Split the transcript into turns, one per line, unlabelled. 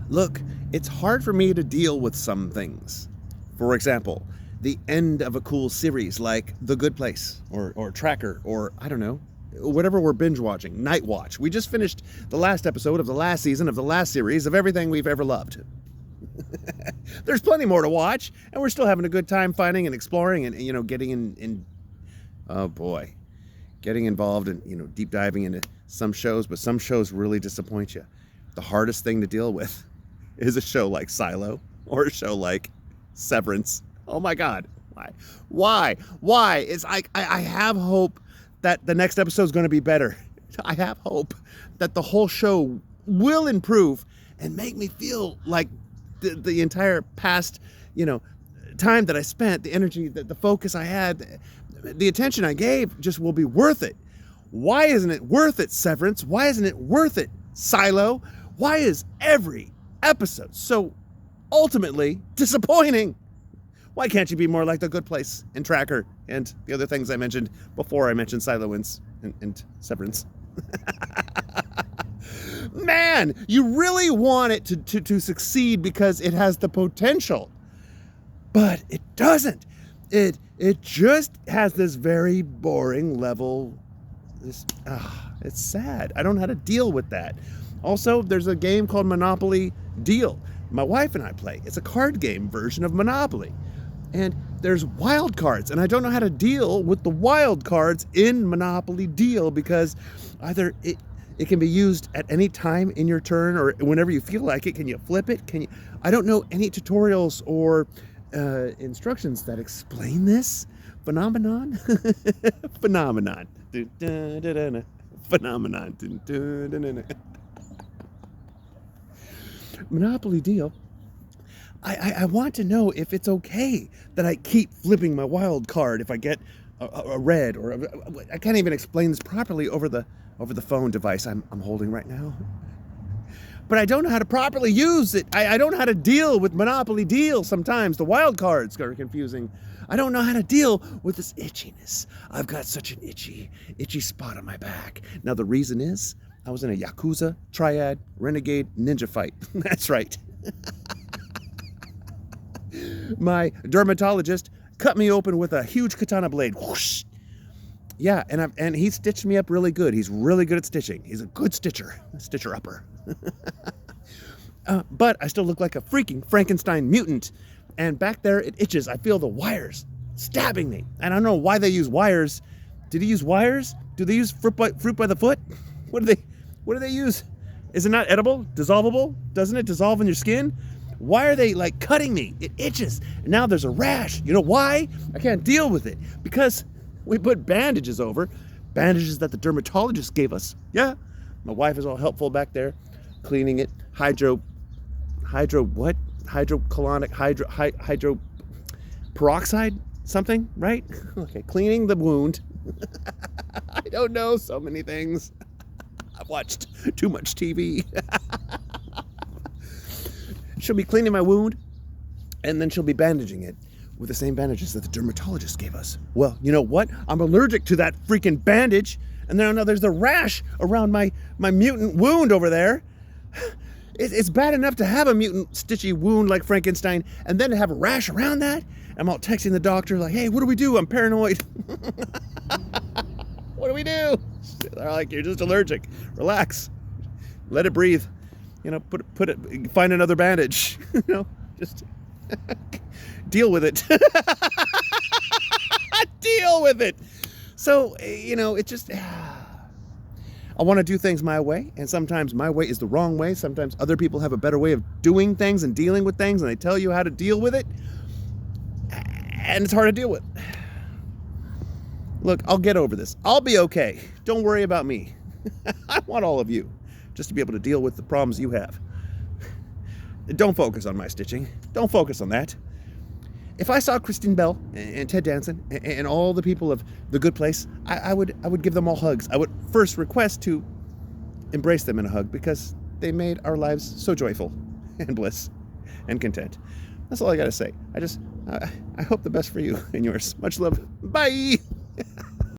Look, it's hard for me to deal with some things. For example, the end of a cool series like The Good Place or Tracker or, I don't know, whatever we're binge watching, Night Watch. We just finished the last episode of the last season of the last series of everything we've ever loved. There's plenty more to watch, and we're still having a good time finding and exploring and getting in oh boy, getting involved and deep diving into some shows, but some shows really disappoint you. The hardest thing to deal with is a show like Silo or a show like Severance. Oh my God, why? It's like I have hope that the next episode is going to be better. I have hope that the whole show will improve and make me feel like the entire past, time that I spent, the energy, the focus I had, the attention I gave just will be worth it. Why isn't it worth it, Severance? Why isn't it worth it, Silo? Why is every episode so ultimately disappointing? Why can't you be more like The Good Place and Tracker and the other things I mentioned before I mentioned Silo and Severance? Man, you really want it to succeed because it has the potential, but it doesn't. It just has this very boring level. It's sad. I don't know how to deal with that. Also, there's a game called Monopoly Deal. My wife and I play. It's a card game version of Monopoly. And there's wild cards, and I don't know how to deal with the wild cards in Monopoly Deal because either it can be used at any time in your turn or whenever you feel like it. Can you flip it? I don't know any tutorials or instructions that explain this phenomenon. Phenomenon. Phenomenon. Monopoly Deal. I want to know if it's okay that I keep flipping my wild card if I get a red or I can't even explain this properly over the phone device I'm holding right now. But I don't know how to properly use it. I don't know how to deal with Monopoly Deal sometimes. The wild cards are confusing. I don't know how to deal with this itchiness. I've got such an itchy spot on my back. Now the reason is I was in a Yakuza, Triad, Renegade, Ninja fight. That's right. My dermatologist cut me open with a huge katana blade. Whoosh. Yeah, and he stitched me up really good. He's really good at stitching. He's a good stitcher-upper. But I still look like a freaking Frankenstein mutant. And back there, it itches. I feel the wires stabbing me. And I don't know why they use wires. Did he use wires? Do they use fruit by the foot? What do they use? Is it not edible? Dissolvable? Doesn't it dissolve in your skin? Why are they cutting me? It itches. And now there's a rash. You know why? I can't deal with it. Because we put bandages over. Bandages that the dermatologist gave us. Yeah. My wife is all helpful back there. Cleaning it. Hydro peroxide? Something, right? Okay. Cleaning the wound. I don't know so many things. I've watched too much TV. She'll be cleaning my wound, and then she'll be bandaging it with the same bandages that the dermatologist gave us. Well, you know what? I'm allergic to that freaking bandage, and then there's the rash around my mutant wound over there. It's bad enough to have a mutant stitchy wound like Frankenstein, and then to have a rash around that. I'm all texting the doctor like, hey, what do we do? I'm paranoid. What do we do? They're like, you're just allergic. Relax. Let it breathe. Put it, find another bandage. Just deal with it. Deal with it. So, it just, I want to do things my way, and sometimes my way is the wrong way. Sometimes other people have a better way of doing things and dealing with things, and they tell you how to deal with it, and it's hard to deal with. Look, I'll get over this. I'll be okay. Don't worry about me. I want all of you just to be able to deal with the problems you have. Don't focus on my stitching. Don't focus on that. If I saw Kristen Bell and Ted Danson and all the people of The Good Place, I would give them all hugs. I would first request to embrace them in a hug because they made our lives so joyful and bliss and content. That's all I gotta say. I hope the best for you and yours. Much love. Bye.